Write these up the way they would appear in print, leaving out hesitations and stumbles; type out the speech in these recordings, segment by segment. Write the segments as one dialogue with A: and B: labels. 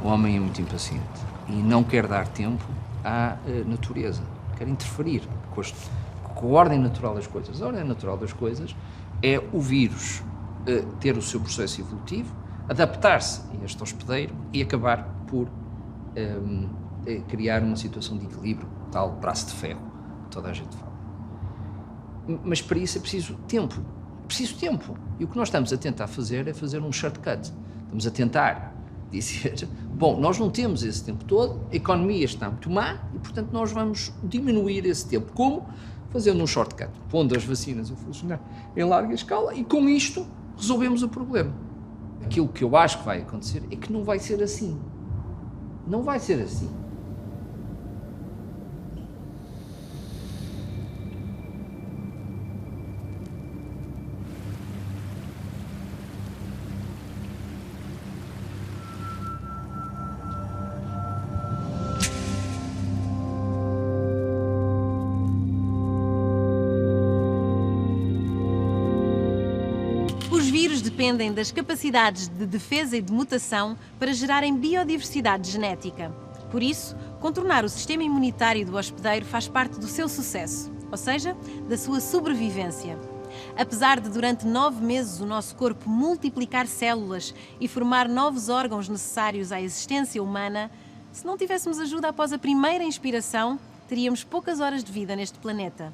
A: homem é muito impaciente e não quer dar tempo à natureza, quer interferir com a ordem natural das coisas. A ordem natural das coisas é o vírus ter o seu processo evolutivo, adaptar-se a este hospedeiro e acabar por criar uma situação de equilíbrio, tal braço de ferro, que toda a gente fala. Mas para isso é preciso tempo. E o que nós estamos a tentar fazer é fazer um shortcut. Estamos a tentar dizer, bom, nós não temos esse tempo todo, a economia está muito má e, portanto, nós vamos diminuir esse tempo. Como? Fazendo um shortcut, pondo as vacinas a funcionar em larga escala e, com isto, resolvemos o problema. Aquilo que eu acho que vai acontecer é que não vai ser assim. Não vai ser assim.
B: Dependem das capacidades de defesa e de mutação para gerarem biodiversidade genética. Por isso, contornar o sistema imunitário do hospedeiro faz parte do seu sucesso, ou seja, da sua sobrevivência. Apesar de durante 9 meses o nosso corpo multiplicar células e formar novos órgãos necessários à existência humana, se não tivéssemos ajuda após a primeira inspiração, teríamos poucas horas de vida neste planeta.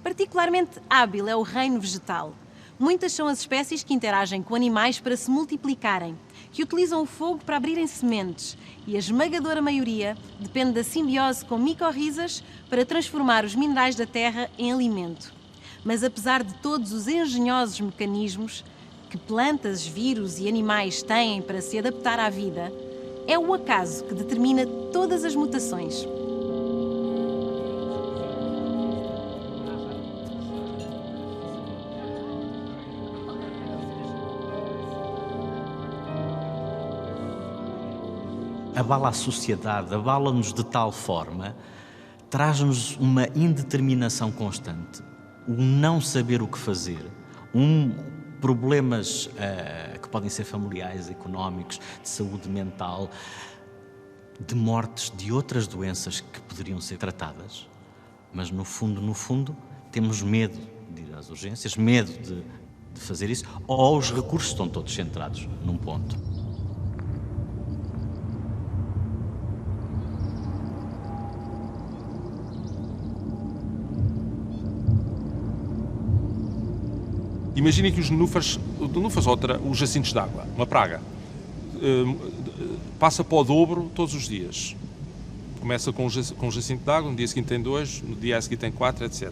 B: Particularmente hábil é o reino vegetal. Muitas são as espécies que interagem com animais para se multiplicarem, que utilizam o fogo para abrirem sementes, e a esmagadora maioria depende da simbiose com micorrizas para transformar os minerais da terra em alimento. Mas apesar de todos os engenhosos mecanismos que plantas, vírus e animais têm para se adaptar à vida, é o acaso que determina todas as mutações.
C: Abala a sociedade, abala-nos de tal forma, traz-nos uma indeterminação constante, um não saber o que fazer, problemas que podem ser familiares, económicos, de saúde mental, de mortes de outras doenças que poderiam ser tratadas, mas no fundo, temos medo de ir às urgências, medo de fazer isso, ou os recursos estão todos centrados num ponto.
D: Imaginem que os nenúfares os jacintos de água, uma praga, passa para o dobro todos os dias. Começa com um jacinto de água, no dia seguinte tem 2, no dia seguinte tem 4, etc.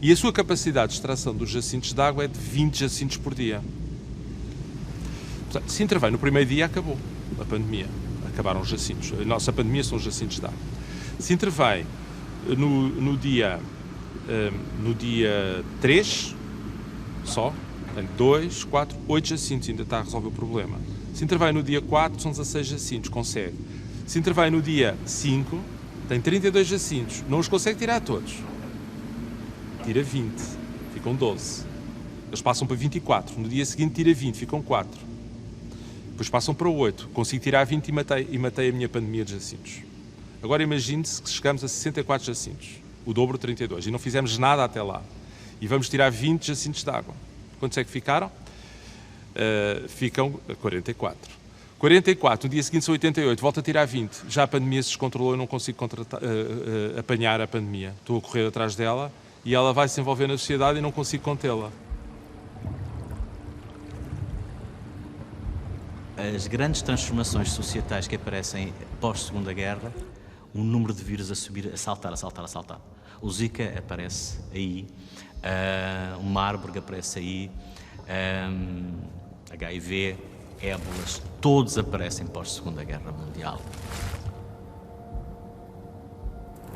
D: E a sua capacidade de extração dos jacintos de água é de 20 jacintos por dia. Portanto, se intervém no primeiro dia, acabou a pandemia. Acabaram os jacintos. A nossa pandemia são os jacintos de água. Se intervém no dia 3, só, tem 2, 4, 8 jacintos, ainda está a resolver o problema. Se intervém no dia 4, são 16 jacintos, consegue. Se intervém no dia 5, tem 32 jacintos, não os consegue tirar todos. Tira 20, ficam 12. Eles passam para 24, no dia seguinte tira 20, ficam 4. Depois passam para 8, consigo tirar 20 e matei a minha pandemia de jacintos. Agora imagine-se que chegamos a 64 jacintos, o dobro de 32, e não fizemos nada até lá. E vamos tirar 20 jacintos de água. Quantos é que ficaram? Ficam 44. 44, no dia seguinte são 88, volto a tirar 20. Já a pandemia se descontrolou, eu não consigo apanhar a pandemia. Estou a correr atrás dela e ela vai se envolver na sociedade e não consigo contê-la.
C: As grandes transformações societais que aparecem pós-Segunda Guerra, o número de vírus a subir, a saltar. O Zika aparece aí, o Marburg aparece aí, HIV, ébolas, todos aparecem pós-Segunda Guerra Mundial.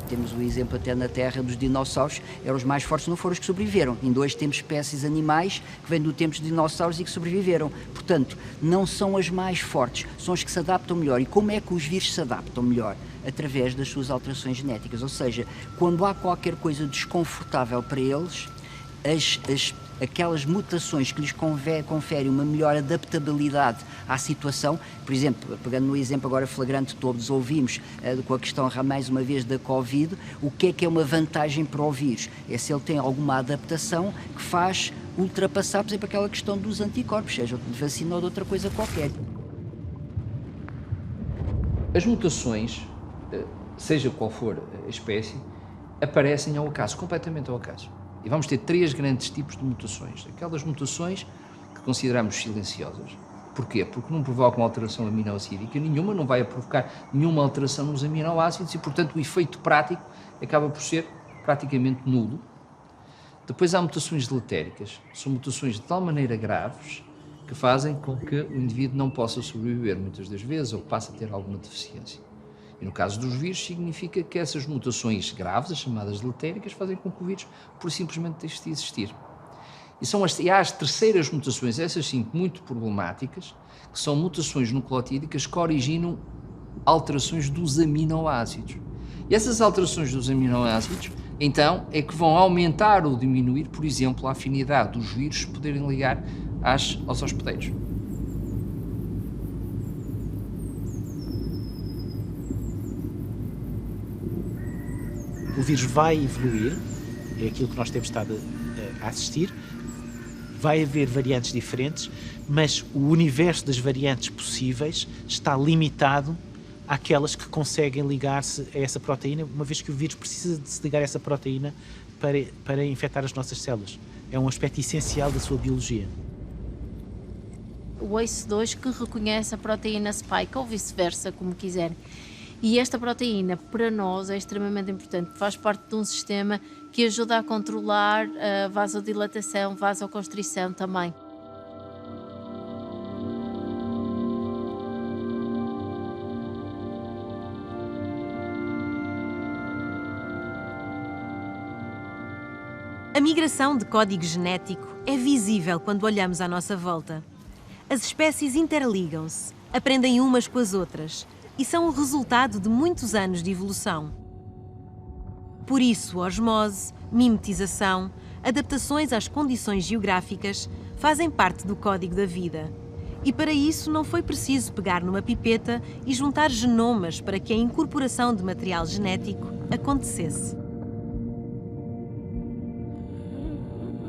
E: Temos o exemplo até na Terra dos dinossauros, eram os mais fortes, não foram os que sobreviveram. Ainda hoje temos espécies animais que vêm do tempo dos dinossauros e que sobreviveram. Portanto, não são as mais fortes, são as que se adaptam melhor. E como é que os vírus se adaptam melhor? Através das suas alterações genéticas. Ou seja, quando há qualquer coisa desconfortável para eles, as aquelas mutações que lhes conferem uma melhor adaptabilidade à situação. Por exemplo, pegando no exemplo agora flagrante que todos ouvimos, com a questão mais uma vez da Covid, o que é uma vantagem para o vírus? É se ele tem alguma adaptação que faz ultrapassar, por exemplo, aquela questão dos anticorpos, seja de vacina ou de outra coisa qualquer.
A: As mutações, seja qual for a espécie, aparecem ao acaso, completamente ao acaso. E vamos ter 3 grandes tipos de mutações. Aquelas mutações que consideramos silenciosas. Porquê? Porque não provocam alteração aminoácidica nenhuma, não vai provocar nenhuma alteração nos aminoácidos e, portanto, o efeito prático acaba por ser praticamente nulo. Depois há mutações deletéricas. São mutações de tal maneira graves que fazem com que o indivíduo não possa sobreviver muitas das vezes ou passe a ter alguma deficiência. E no caso dos vírus, significa que essas mutações graves, as chamadas deletéricas, fazem com que o vírus por simplesmente deixe de existir. E há as terceiras mutações, essas sim muito problemáticas, que são mutações nucleotídicas que originam alterações dos aminoácidos. E essas alterações dos aminoácidos, então, é que vão aumentar ou diminuir, por exemplo, a afinidade dos vírus poderem ligar aos hospedeiros.
F: O vírus vai evoluir, é aquilo que nós temos estado a assistir, vai haver variantes diferentes, mas o universo das variantes possíveis está limitado àquelas que conseguem ligar-se a essa proteína, uma vez que o vírus precisa de se ligar a essa proteína para infectar as nossas células. É um aspecto essencial da sua biologia.
G: O ACE2 que reconhece a proteína spike, ou vice-versa, como quiserem. E esta proteína, para nós, é extremamente importante, faz parte de um sistema que ajuda a controlar a vasodilatação, vasoconstrição também.
B: A migração de código genético é visível quando olhamos à nossa volta. As espécies interligam-se, aprendem umas com as outras e são o resultado de muitos anos de evolução. Por isso, osmose, mimetização, adaptações às condições geográficas fazem parte do código da vida. E para isso não foi preciso pegar numa pipeta e juntar genomas para que a incorporação de material genético acontecesse.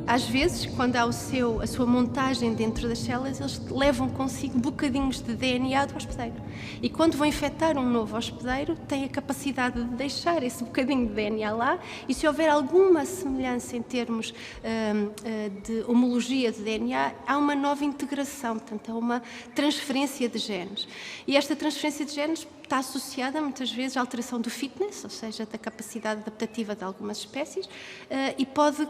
H: Às vezes, quando há a sua montagem dentro das células, eles levam consigo bocadinhos de DNA do hospedeiro. E quando vão infectar um novo hospedeiro, têm a capacidade de deixar esse bocadinho de DNA lá e se houver alguma semelhança em termos de homologia de DNA, há uma nova integração, portanto, há uma transferência de genes. E esta transferência de genes está associada muitas vezes à alteração do fitness, ou seja, da capacidade adaptativa de algumas espécies, e pode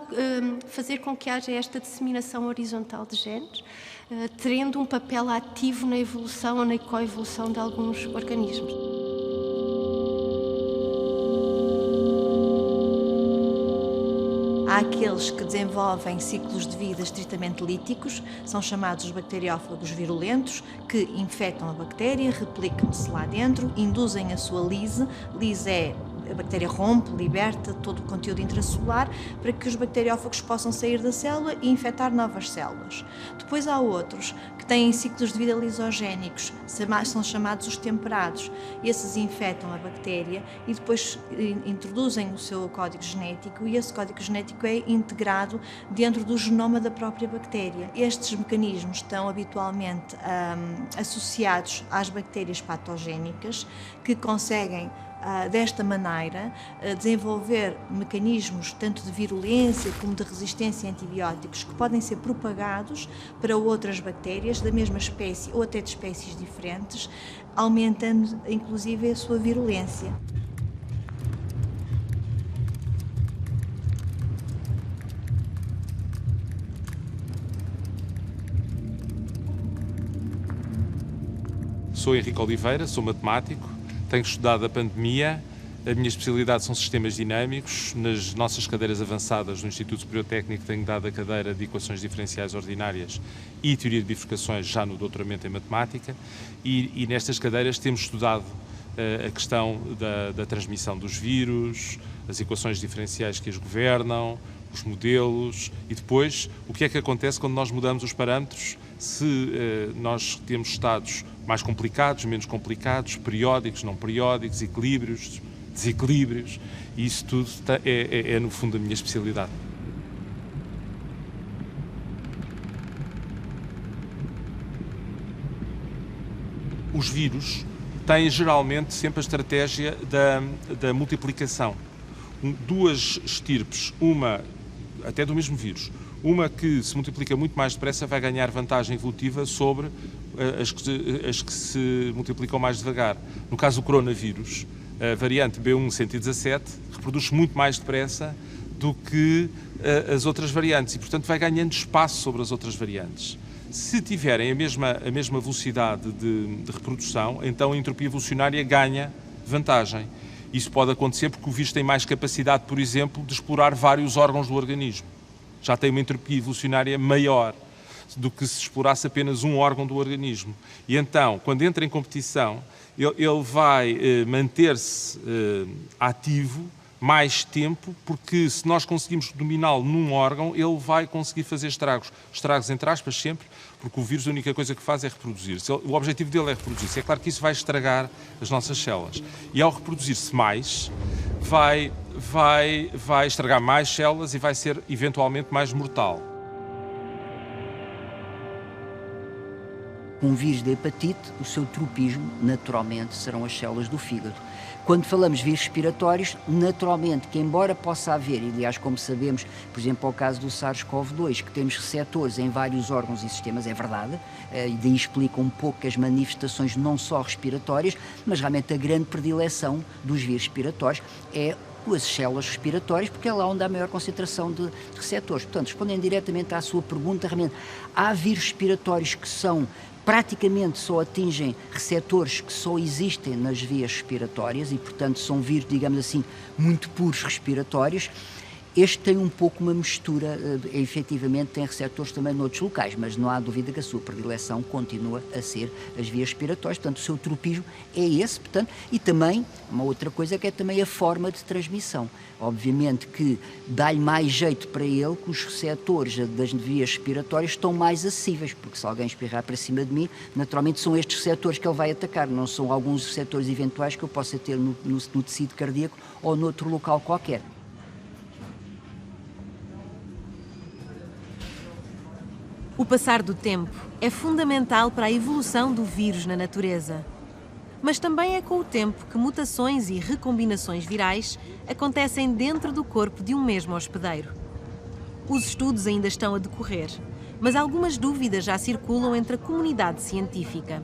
H: fazer com que haja esta disseminação horizontal de genes, tendo um papel ativo na evolução ou na coevolução de alguns organismos.
I: Há aqueles que desenvolvem ciclos de vida estritamente líticos, são chamados os bacteriófagos virulentos, que infectam a bactéria, replicam-se lá dentro, induzem a sua lise. Lise é a bactéria rompe, liberta todo o conteúdo intracelular para que os bacteriófagos possam sair da célula e infectar novas células. Depois há outros que têm ciclos de vida lisogénicos, são chamados os temperados. Esses infectam a bactéria e depois introduzem o seu código genético e esse código genético é integrado dentro do genoma da própria bactéria. Estes mecanismos estão habitualmente associados às bactérias patogénicas que conseguem desta maneira, desenvolver mecanismos tanto de virulência como de resistência a antibióticos que podem ser propagados para outras bactérias da mesma espécie ou até de espécies diferentes, aumentando inclusive a sua virulência.
D: Sou Henrique Oliveira, sou matemático. Tenho estudado a pandemia, a minha especialidade são sistemas dinâmicos. Nas nossas cadeiras avançadas do Instituto Superior Técnico tenho dado a cadeira de equações diferenciais ordinárias e teoria de bifurcações já no doutoramento em matemática e nestas cadeiras temos estudado a questão da transmissão dos vírus, as equações diferenciais que as governam, os modelos e depois o que é que acontece quando nós mudamos os parâmetros, se nós temos estados mais complicados, menos complicados, periódicos, não periódicos, equilíbrios, desequilíbrios, e isso tudo é no fundo a minha especialidade. Os vírus têm geralmente sempre a estratégia da multiplicação. Duas estirpes, uma até do mesmo vírus, uma que se multiplica muito mais depressa vai ganhar vantagem evolutiva sobre as que se multiplicam mais devagar. No caso do coronavírus, a variante B117 reproduz-se muito mais depressa do que as outras variantes e, portanto, vai ganhando espaço sobre as outras variantes. Se tiverem a mesma velocidade de reprodução, então a entropia evolucionária ganha vantagem. Isso pode acontecer porque o vírus tem mais capacidade, por exemplo, de explorar vários órgãos do organismo. Já tem uma entropia evolucionária maior do que se explorasse apenas um órgão do organismo. E então, quando entra em competição, ele vai manter-se ativo mais tempo, porque se nós conseguimos dominá-lo num órgão, ele vai conseguir fazer estragos. Estragos entre aspas sempre, porque o vírus a única coisa que faz é reproduzir-se. O objetivo dele é reproduzir-se. É claro que isso vai estragar as nossas células. E ao reproduzir-se mais, vai estragar mais células e vai ser eventualmente mais mortal.
E: Um vírus de hepatite, o seu tropismo, naturalmente, serão as células do fígado. Quando falamos de vírus respiratórios, naturalmente, que embora possa haver, e aliás, como sabemos, por exemplo, ao caso do SARS-CoV-2, que temos receptores em vários órgãos e sistemas, é verdade, e daí explica um pouco as manifestações não só respiratórias, mas realmente a grande predileção dos vírus respiratórios é as células respiratórias, porque é lá onde há a maior concentração de receptores. Portanto, respondendo diretamente à sua pergunta, realmente, há vírus respiratórios que praticamente só atingem receptores que só existem nas vias respiratórias e, portanto, são vírus, digamos assim, muito puros respiratórios. Este tem um pouco uma mistura, efetivamente tem receptores também noutros locais, mas não há dúvida que a sua predileção continua a ser as vias respiratórias, portanto o seu tropismo é esse, portanto, e também, uma outra coisa que é também a forma de transmissão. Obviamente que dá-lhe mais jeito para ele que os receptores das vias respiratórias estão mais acessíveis, porque se alguém espirrar para cima de mim, naturalmente são estes receptores que ele vai atacar, não são alguns receptores eventuais que eu possa ter no tecido cardíaco ou noutro local qualquer.
B: O passar do tempo é fundamental para a evolução do vírus na natureza. Mas também é com o tempo que mutações e recombinações virais acontecem dentro do corpo de um mesmo hospedeiro. Os estudos ainda estão a decorrer, mas algumas dúvidas já circulam entre a comunidade científica.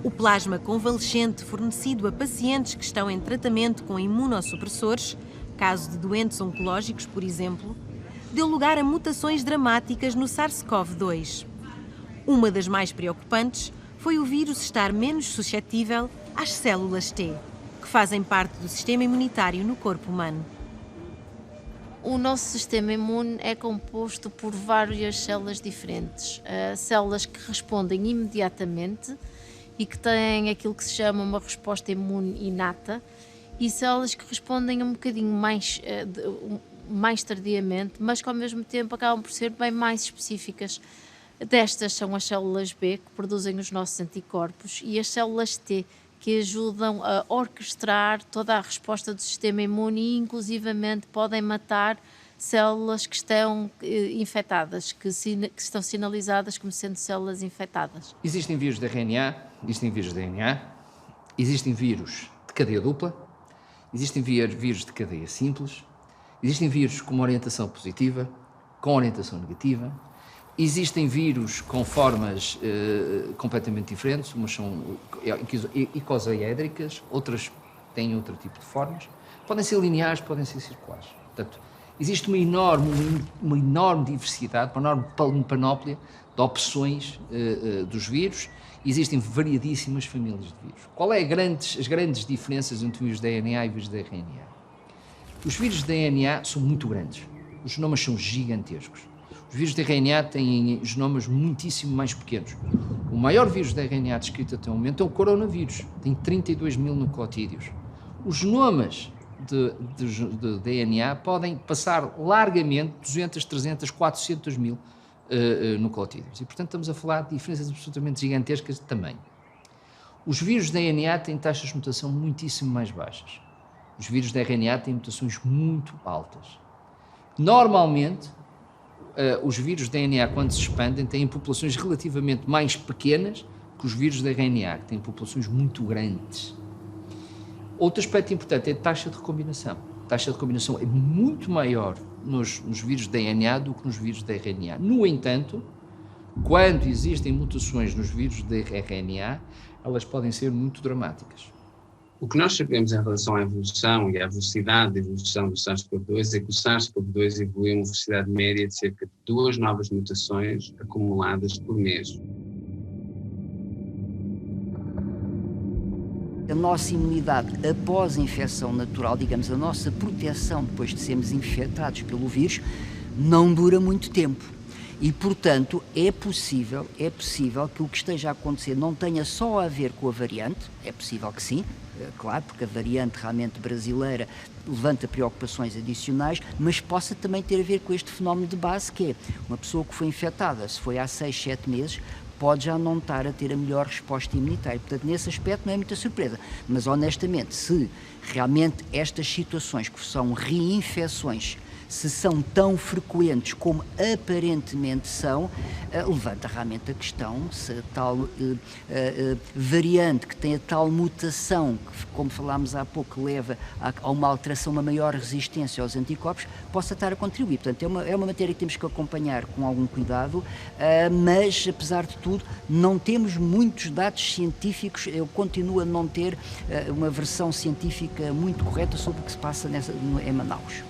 B: O plasma convalescente fornecido a pacientes que estão em tratamento com imunossupressores, caso de doentes oncológicos, por exemplo, deu lugar a mutações dramáticas no SARS-CoV-2. Uma das mais preocupantes foi o vírus estar menos suscetível às células T, que fazem parte do sistema imunitário no corpo humano.
G: O nosso sistema imune é composto por várias células diferentes. Células que respondem imediatamente e que têm aquilo que se chama uma resposta imune inata, e células que respondem um bocadinho mais tardiamente, mas que ao mesmo tempo acabam por ser bem mais específicas. Destas são as células B, que produzem os nossos anticorpos, e as células T, que ajudam a orquestrar toda a resposta do sistema imune e inclusivamente podem matar células que estão infectadas, que estão sinalizadas como sendo células infectadas.
A: Existem vírus de RNA, existem vírus de DNA, existem vírus de cadeia dupla, existem vírus de cadeia simples, existem vírus com uma orientação positiva, com orientação negativa, existem vírus com formas completamente diferentes, umas são icosaédricas, outras têm outro tipo de formas, podem ser lineares, podem ser circulares. Portanto, existe uma enorme diversidade, uma enorme panóplia de opções dos vírus, existem variadíssimas famílias de vírus. Qual é as grandes diferenças entre vírus de DNA e vírus de RNA? Os vírus de DNA são muito grandes, os genomas são gigantescos. Os vírus de RNA têm genomas muitíssimo mais pequenos. O maior vírus de RNA descrito até o momento é o coronavírus, tem 32 mil nucleotídeos. Os genomas de DNA podem passar largamente 200, 300, 400 mil nucleotídeos. E, portanto, estamos a falar de diferenças absolutamente gigantescas de tamanho. Os vírus de DNA têm taxas de mutação muitíssimo mais baixas. Os vírus de RNA têm mutações muito altas. Normalmente, os vírus de DNA, quando se expandem, têm populações relativamente mais pequenas que os vírus de RNA, que têm populações muito grandes. Outro aspecto importante é a taxa de recombinação. A taxa de recombinação é muito maior nos vírus de DNA do que nos vírus de RNA. No entanto, quando existem mutações nos vírus de RNA, elas podem ser muito dramáticas.
J: O que nós sabemos em relação à evolução e à velocidade de evolução do SARS-CoV-2 é que o SARS-CoV-2 evoluiu a uma velocidade média de cerca de 2 novas mutações acumuladas por mês.
E: A nossa imunidade após a infecção natural, digamos, a nossa proteção depois de sermos infectados pelo vírus, não dura muito tempo. E, portanto, é possível que o que esteja a acontecer não tenha só a ver com a variante, é possível que sim, claro, porque a variante realmente brasileira levanta preocupações adicionais, mas possa também ter a ver com este fenómeno de base, que é uma pessoa que foi infectada, se foi há 6, 7 meses, pode já não estar a ter a melhor resposta imunitária. Portanto, nesse aspecto não é muita surpresa. Mas, honestamente, se realmente estas situações que são reinfecções, se são tão frequentes como aparentemente são, levanta realmente a questão se a tal variante que tem a tal mutação, que, como falámos há pouco, leva a uma alteração, uma maior resistência aos anticorpos, possa estar a contribuir. Portanto, é uma matéria que temos que acompanhar com algum cuidado, mas, apesar de tudo, não temos muitos dados científicos, eu continuo a não ter uma versão científica muito correta sobre o que se passa em Manaus.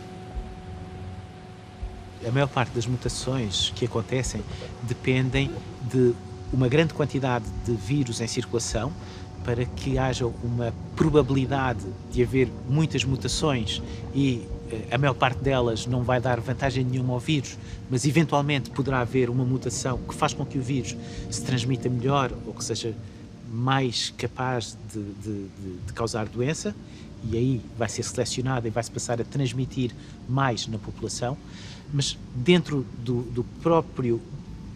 F: A maior parte das mutações que acontecem dependem de uma grande quantidade de vírus em circulação para que haja uma probabilidade de haver muitas mutações e a maior parte delas não vai dar vantagem nenhuma ao vírus, mas eventualmente poderá haver uma mutação que faz com que o vírus se transmita melhor ou que seja mais capaz de causar doença, e aí vai ser selecionada e vai-se passar a transmitir mais na população. Mas dentro do próprio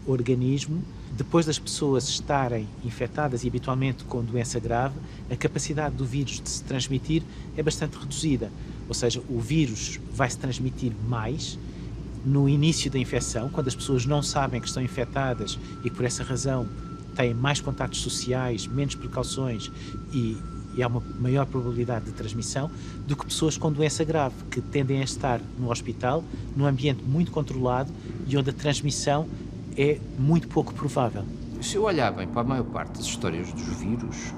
F: organismo, depois das pessoas estarem infectadas e habitualmente com doença grave, a capacidade do vírus de se transmitir é bastante reduzida. Ou seja, o vírus vai se transmitir mais no início da infecção, quando as pessoas não sabem que estão infectadas e que por essa razão têm mais contactos sociais, menos precauções e há uma maior probabilidade de transmissão do que pessoas com doença grave, que tendem a estar no hospital, num ambiente muito controlado e onde a transmissão é muito pouco provável.
A: Se eu olhar bem para a maior parte das histórias dos vírus,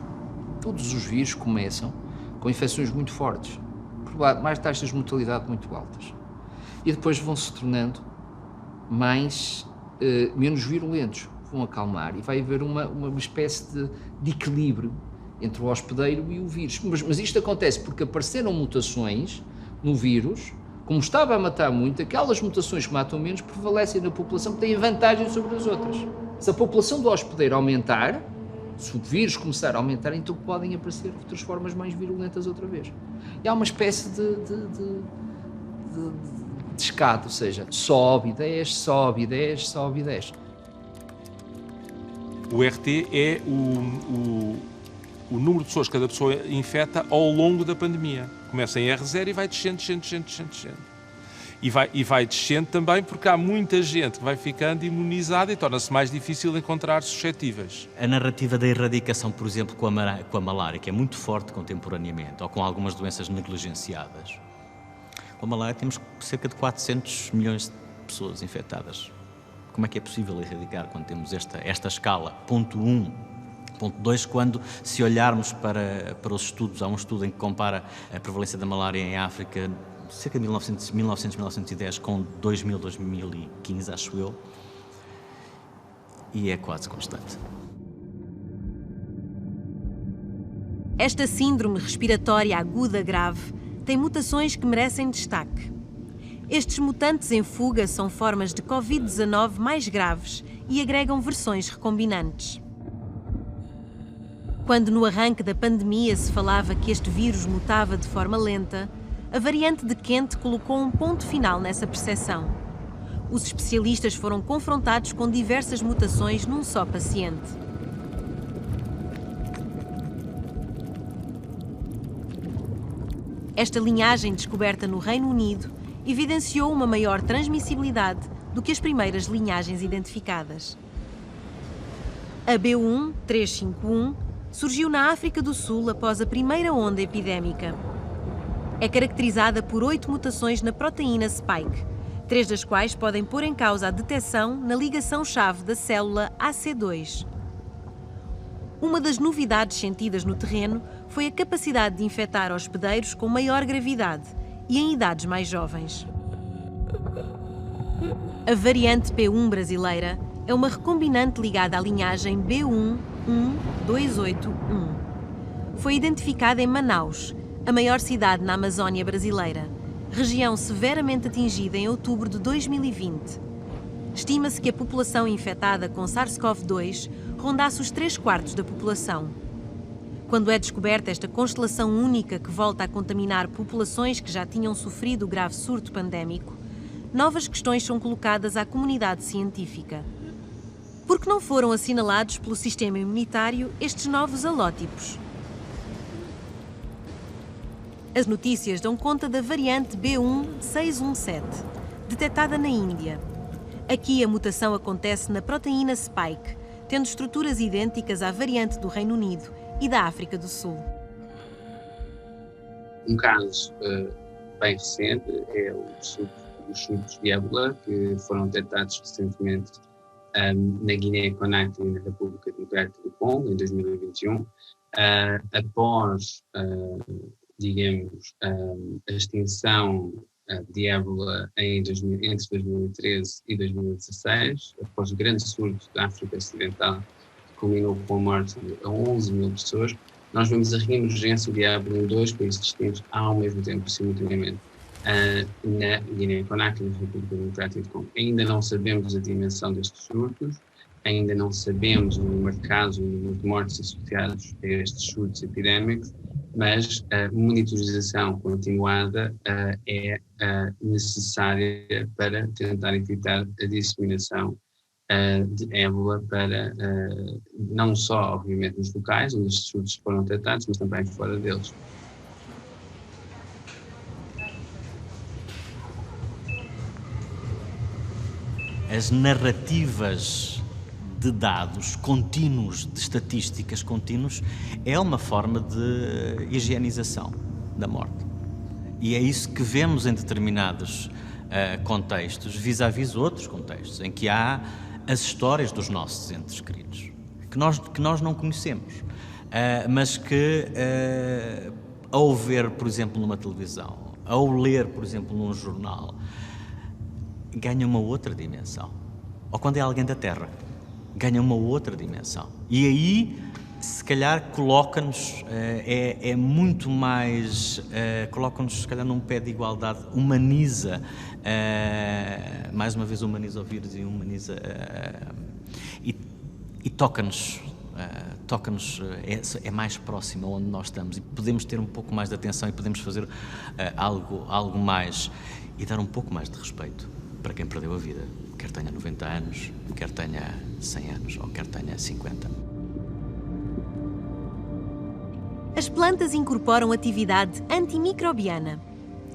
A: todos os vírus começam com infecções muito fortes, mais taxas de mortalidade muito altas. E depois vão se tornando menos virulentos, vão acalmar e vai haver uma espécie de equilíbrio entre o hospedeiro e o vírus. Mas isto acontece porque apareceram mutações no vírus, como estava a matar muito, aquelas mutações que matam menos prevalecem na população que têm vantagem sobre as outras. Se a população do hospedeiro aumentar, se o vírus começar a aumentar, então podem aparecer outras formas mais virulentas outra vez. E há uma espécie de escada, ou seja, sobe e desce, sobe e desce, sobe e desce.
D: O RT é o número de pessoas que cada pessoa infecta ao longo da pandemia. Começa em R0 e vai descendo. E vai descendo também porque há muita gente que vai ficando imunizada e torna-se mais difícil encontrar suscetíveis.
C: A narrativa da erradicação, por exemplo, com a malária, que é muito forte contemporaneamente, ou com algumas doenças negligenciadas. Com a malária temos cerca de 400 milhões de pessoas infectadas. Como é que é possível erradicar quando temos esta escala? Ponto 1. Ponto 2, quando se olharmos para os estudos, há um estudo em que compara a prevalência da malária em África, cerca de 1910 com 2000, 2015, acho eu, e é quase constante.
B: Esta síndrome respiratória aguda grave tem mutações que merecem destaque. Estes mutantes em fuga são formas de Covid-19 mais graves e agregam versões recombinantes. Quando no arranque da pandemia se falava que este vírus mutava de forma lenta, a variante de Kent colocou um ponto final nessa percepção. Os especialistas foram confrontados com diversas mutações num só paciente. Esta linhagem descoberta no Reino Unido evidenciou uma maior transmissibilidade do que as primeiras linhagens identificadas. A B1351 surgiu na África do Sul após a primeira onda epidémica. É caracterizada por 8 mutações na proteína spike, 3 das quais podem pôr em causa a detecção na ligação-chave da célula AC2. Uma das novidades sentidas no terreno foi a capacidade de infectar hospedeiros com maior gravidade e em idades mais jovens. A variante P1 brasileira é uma recombinante ligada à linhagem B11281. Foi identificada em Manaus, a maior cidade na Amazónia brasileira, região severamente atingida em outubro de 2020. Estima-se que a população infectada com SARS-CoV-2 rondasse os 3/4 da população. Quando é descoberta esta constelação única que volta a contaminar populações que já tinham sofrido o grave surto pandémico, novas questões são colocadas à comunidade científica. Por que não foram assinalados pelo sistema imunitário estes novos halótipos? As notícias dão conta da variante B1617, detectada na Índia. Aqui a mutação acontece na proteína spike, tendo estruturas idênticas à variante do Reino Unido e da África do Sul.
J: Um caso bem recente é os surtos de ébola, que foram detectados recentemente na Guiné-Conakry e na República Democrática do Congo, em 2021, após, digamos, a extinção de ébola entre 2013 e 2016, após o grande surto da África Ocidental, que culminou com a morte de 11 mil pessoas. Nós vemos a reemergência de ébola em 2 países distintos ao mesmo tempo, simultaneamente, na Guiné-Conakry e na República Democrática do Congo. Ainda não sabemos a dimensão destes surtos, ainda não sabemos o número de casos, o número de mortes associados a estes surtos epidémicos, mas a monitorização continuada é necessária para tentar evitar a disseminação de ébola para não só, obviamente, nos locais onde estes surtos foram tratados, mas também fora deles.
C: As narrativas de dados contínuos, de estatísticas contínuos, é uma forma de higienização da morte. E é isso que vemos em determinados contextos, vis-à-vis outros contextos, em que há as histórias dos nossos entes queridos, que nós não conhecemos, mas que, ao ver, por exemplo, numa televisão, ao ler, por exemplo, num jornal, ganha uma outra dimensão. Ou quando é alguém da Terra, ganha uma outra dimensão. E aí, se calhar, coloca-nos, é muito mais, coloca-nos, se calhar, num pé de igualdade, humaniza, mais uma vez humaniza o vírus e humaniza, e toca-nos, é mais próximo onde nós estamos, e podemos ter um pouco mais de atenção e podemos fazer algo mais, e dar um pouco mais de respeito para quem perdeu a vida, quer tenha 90 anos, quer tenha 100 anos ou quer tenha 50.
B: As plantas incorporam atividade antimicrobiana.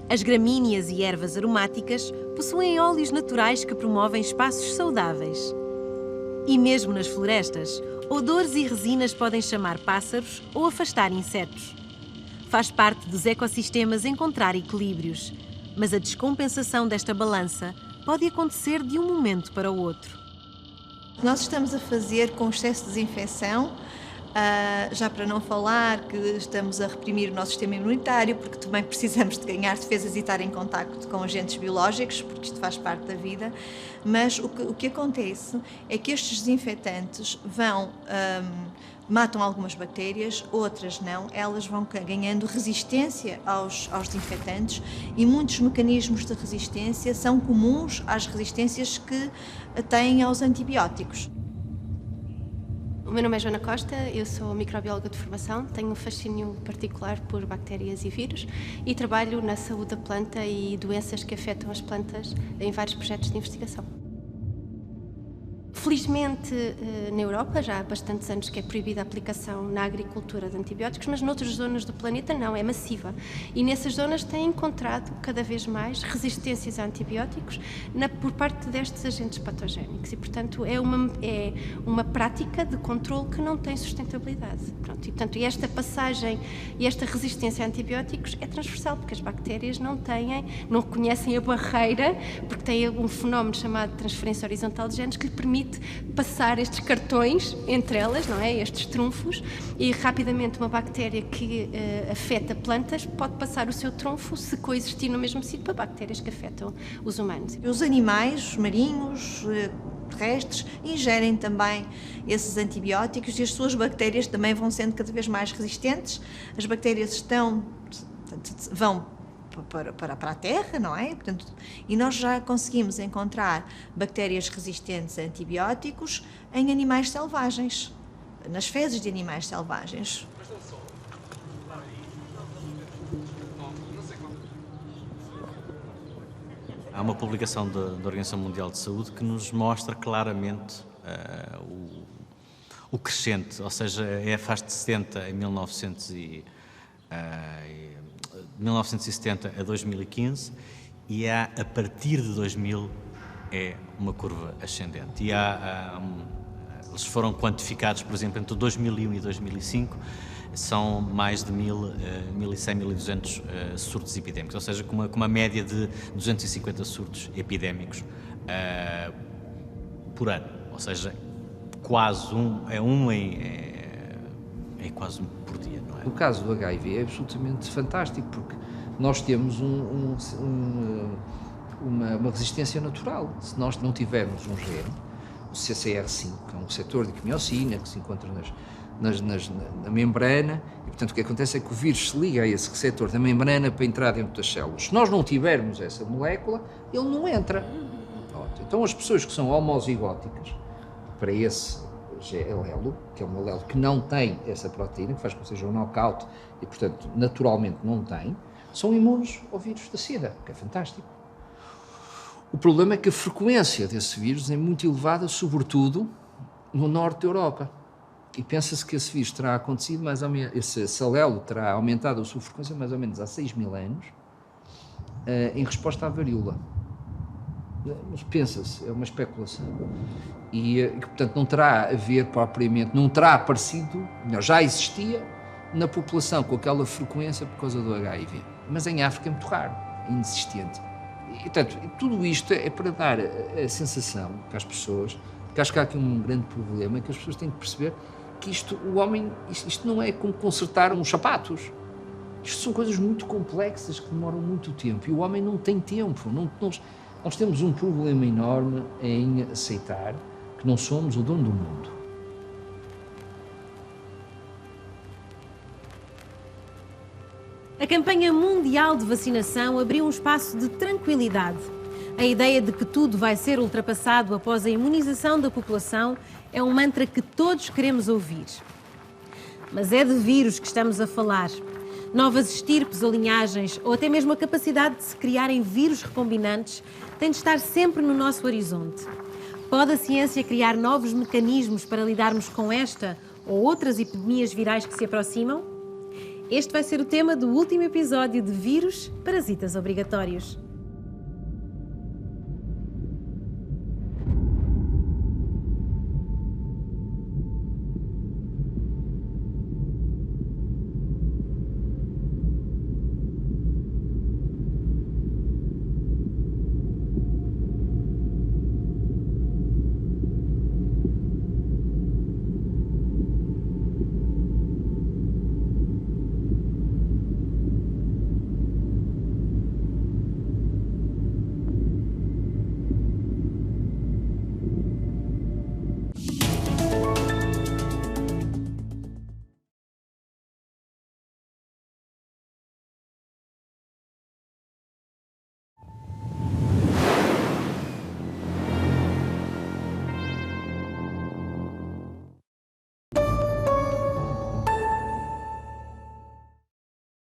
B: As gramíneas e ervas aromáticas possuem óleos naturais que promovem espaços saudáveis. E mesmo nas florestas, odores e resinas podem chamar pássaros ou afastar insetos. Faz parte dos ecossistemas encontrar equilíbrios, mas a descompensação desta balança pode acontecer de um momento para o outro.
I: Nós estamos a fazer com excesso de desinfecção, já para não falar que estamos a reprimir o nosso sistema imunitário, porque também precisamos de ganhar defesas e estar em contacto com agentes biológicos, porque isto faz parte da vida, mas o que acontece é que estes desinfetantes matam algumas bactérias, outras não, elas vão ganhando resistência aos desinfetantes e muitos mecanismos de resistência são comuns às resistências que têm aos antibióticos.
H: O meu nome é Joana Costa, eu sou microbióloga de formação, tenho um fascínio particular por bactérias e vírus e trabalho na saúde da planta e doenças que afetam as plantas em vários projetos de investigação. Felizmente, na Europa, já há bastantes anos que é proibida a aplicação na agricultura de antibióticos, mas noutras zonas do planeta não, é massiva. E nessas zonas tem encontrado cada vez mais resistências a antibióticos por parte destes agentes patogénicos. E, portanto, é uma prática de controle que não tem sustentabilidade. Pronto, e, portanto, esta passagem e esta resistência a antibióticos é transversal, porque as bactérias não reconhecem a barreira, porque têm um fenómeno chamado transferência horizontal de genes que lhe permite passar estes cartões entre elas, não é? Estes trunfos, e rapidamente uma bactéria que afeta plantas pode passar o seu trunfo, se coexistir no mesmo sítio, para bactérias que afetam os humanos.
I: Os animais, os marinhos, terrestres, ingerem também esses antibióticos e as suas bactérias também vão sendo cada vez mais resistentes. As bactérias vão para a Terra, não é? Portanto, e nós já conseguimos encontrar bactérias resistentes a antibióticos em animais selvagens, nas fezes de animais selvagens.
C: Há uma publicação da Organização Mundial de Saúde que nos mostra claramente o crescente, ou seja, faz de 70 em 1970 a 2015 e a partir de 2000 é uma curva ascendente. E eles foram quantificados, por exemplo, entre 2001 e 2005, são mais de 1.100, 1.200 surtos epidémicos, ou seja, com uma média de 250 surtos epidémicos por ano, ou seja, quase quase um por dia, não é?
A: O caso do HIV é absolutamente fantástico, porque nós temos uma resistência natural. Se nós não tivermos um gene, o CCR5, que é um receptor de quimiocina, que se encontra na membrana, e portanto o que acontece é que o vírus se liga a esse receptor da membrana para entrar dentro das células. Se nós não tivermos essa molécula, ele não entra. Então as pessoas que são homozigóticas para esse alelo, que é um alelo que não tem essa proteína, que faz com que seja um knockout e, portanto, naturalmente não tem, são imunes ao vírus da SIDA, que é fantástico. O problema é que a frequência desse vírus é muito elevada, sobretudo no norte da Europa. E pensa-se que esse vírus terá acontecido mais ou menos, esse alelo terá aumentado a sua frequência mais ou menos há 6.000 anos, em resposta à varíola. Mas pensa-se, é uma especulação. E, portanto, não terá a ver propriamente, não terá aparecido, já existia na população com aquela frequência por causa do HIV. Mas em África é muito raro, é inexistente. E, portanto, tudo isto é para dar a sensação que às pessoas, que acho que há aqui um grande problema, que as pessoas têm que perceber que isto não é como consertar uns sapatos. Isto são coisas muito complexas que demoram muito tempo e o homem não tem tempo. Nós temos um problema enorme em aceitar que não somos o dono do mundo.
B: A campanha mundial de vacinação abriu um espaço de tranquilidade. A ideia de que tudo vai ser ultrapassado após a imunização da população é um mantra que todos queremos ouvir. Mas é de vírus que estamos a falar. Novas estirpes ou linhagens, ou até mesmo a capacidade de se criarem vírus recombinantes, tem de estar sempre no nosso horizonte. Pode a ciência criar novos mecanismos para lidarmos com esta ou outras epidemias virais que se aproximam? Este vai ser o tema do último episódio de Vírus Parasitas Obrigatórios.